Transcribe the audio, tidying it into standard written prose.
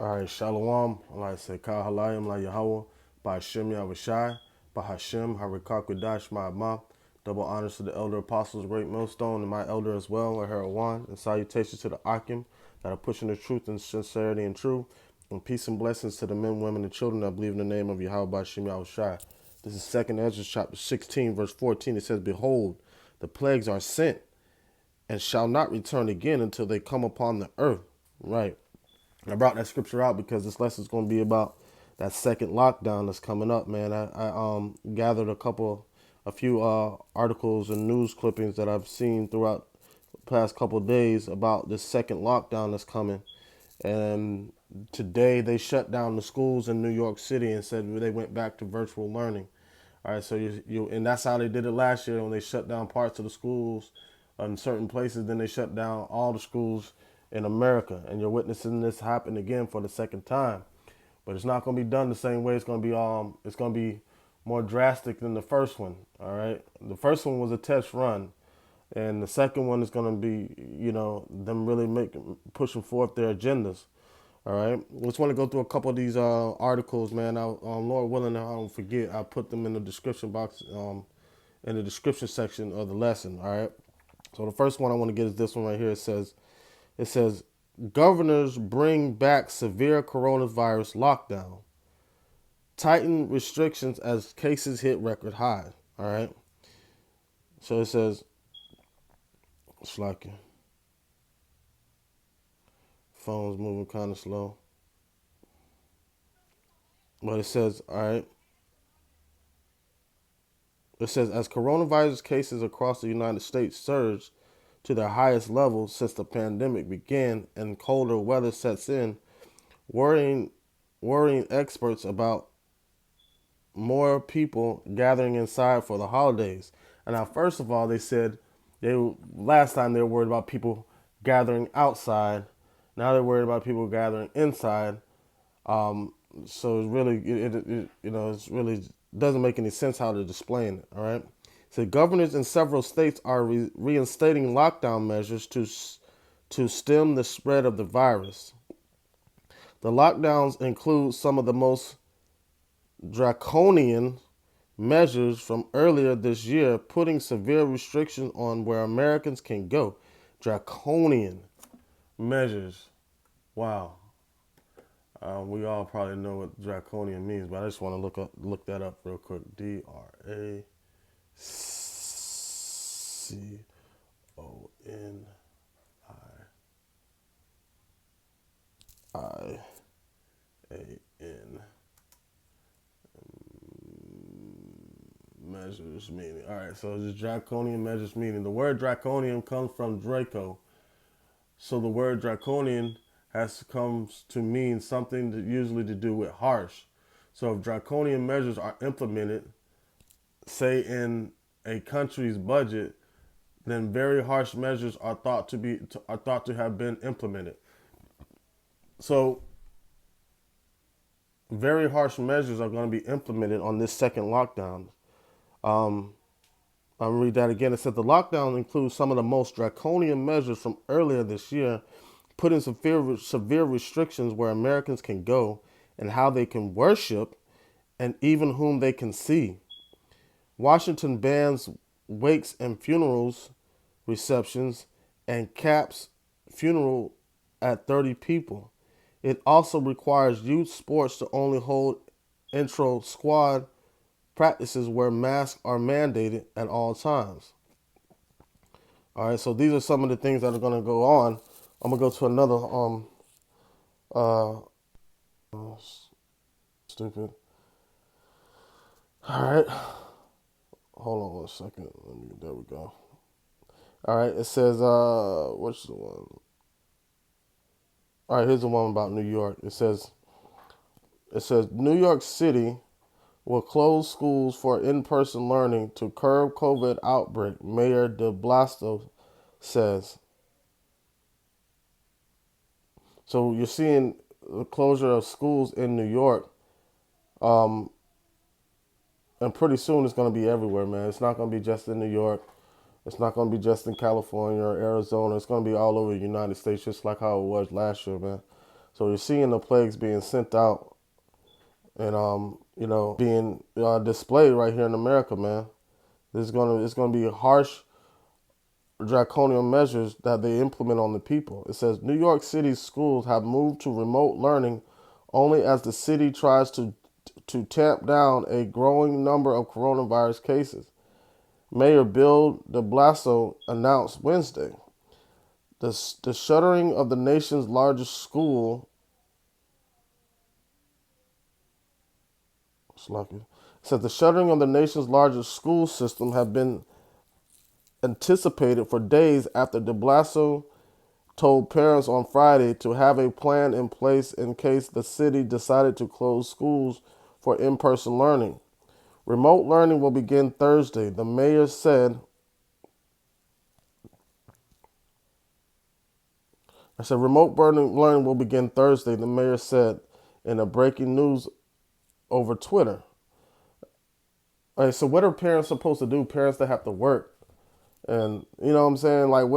All right, Shalom. Allah say Ka Halayim La Yahweh, by Hashem Yahushai, by Hashem Harikah Kodash Ma'amah. Double honors to the elder apostles, great millstone, and my elder as well, Laharawan, and salutations to the Akim that are pushing the truth and sincerity and truth. And peace and blessings to the men, women, and children that believe in the name of Yahweh by Hashem Yahushai. This is 2nd Ezra chapter 16, verse 14. It says, Behold, the plagues are sent and shall not return again until they come upon the earth. Right. I brought that scripture out because this lesson is going to be about that second lockdown that's coming up, man. I gathered a few articles and news clippings that I've seen throughout the past couple of days about this second lockdown that's coming. And today they shut down the schools in New York City and said they went back to virtual learning. All right, so and that's how they did it last year when they shut down parts of the schools in certain places. Then they shut down all the schools in America, and you're witnessing this happen again for the second time. But it's not going to be done the same way. It's going to be more drastic than the first one. All right, the first one was a test run, and the second one is going to be, them really pushing forth their agendas. All right. Just want to go through a couple of these articles, man. Lord willing, I don't forget. I'll put them in the description box, in the description section of the lesson. All right. So the first one I want to get is this one right here. It says, governors bring back severe coronavirus lockdown, tighten restrictions as cases hit record high. All right. So it says, slacking. Phone's moving kind of slow. But it says, all right. It says, as coronavirus cases across the United States surge to their highest level since the pandemic began and colder weather sets in, worrying, worrying experts about more people gathering inside for the holidays. And now, first of all, they said last time they were worried about people gathering outside. Now they're worried about people gathering inside. So it's really, it's really doesn't make any sense how they're displaying it. All right. So governors in several states are reinstating lockdown measures to stem the spread of the virus. The lockdowns include some of the most draconian measures from earlier this year, putting severe restrictions on where Americans can go. Draconian measures. Wow. We all probably know what draconian means, but I just want to look that up real quick. DRACONIAN measures meaning. All right, so this draconian measures meaning. The word draconian comes from Draco, so the word draconian has comes to mean something that usually to do with harsh. So if draconian measures are implemented, say in a country's budget, then very harsh measures are thought to have been implemented. So very harsh measures are going to be implemented on this second lockdown. Um, I'll read that again. It said the lockdown includes some of the most draconian measures from earlier this year, putting severe restrictions where Americans can go and how they can worship and even whom they can see. Washington bans wakes and funerals receptions and caps funeral at 30 people. It also requires youth sports to only hold intro squad practices where masks are mandated at all times. All right, so these are some of the things that are going to go on. I'm gonna go to another uh stupid. All right, hold on one second. There we go. All right, it says what's the one? All right, here's the one about New York. It says New York City will close schools for in-person learning to curb COVID outbreak. Mayor de Blasio says. So you're seeing the closure of schools in New York, um, and pretty soon it's going to be everywhere, man. It's not going to be just in New York. It's not going to be just in California or Arizona. It's going to be all over the United States, just like how it was last year, man. So you're seeing the plagues being sent out and being displayed right here in America, man. It's gonna be harsh draconian measures that they implement on the people. It says New York City's schools have moved to remote learning only as the city tries to tamp down a growing number of coronavirus cases. Mayor Bill de Blasio announced Wednesday the shuttering of the nation's largest school. Said the shuttering of the nation's largest school system had been anticipated for days after de Blasio told parents on Friday to have a plan in place in case the city decided to close schools for in-person learning. Remote learning will begin Thursday, the mayor said. Remote learning will begin Thursday, the mayor said in a breaking news over Twitter. All right, so what are parents supposed to do? Parents that have to work. And you know what I'm saying? Like, what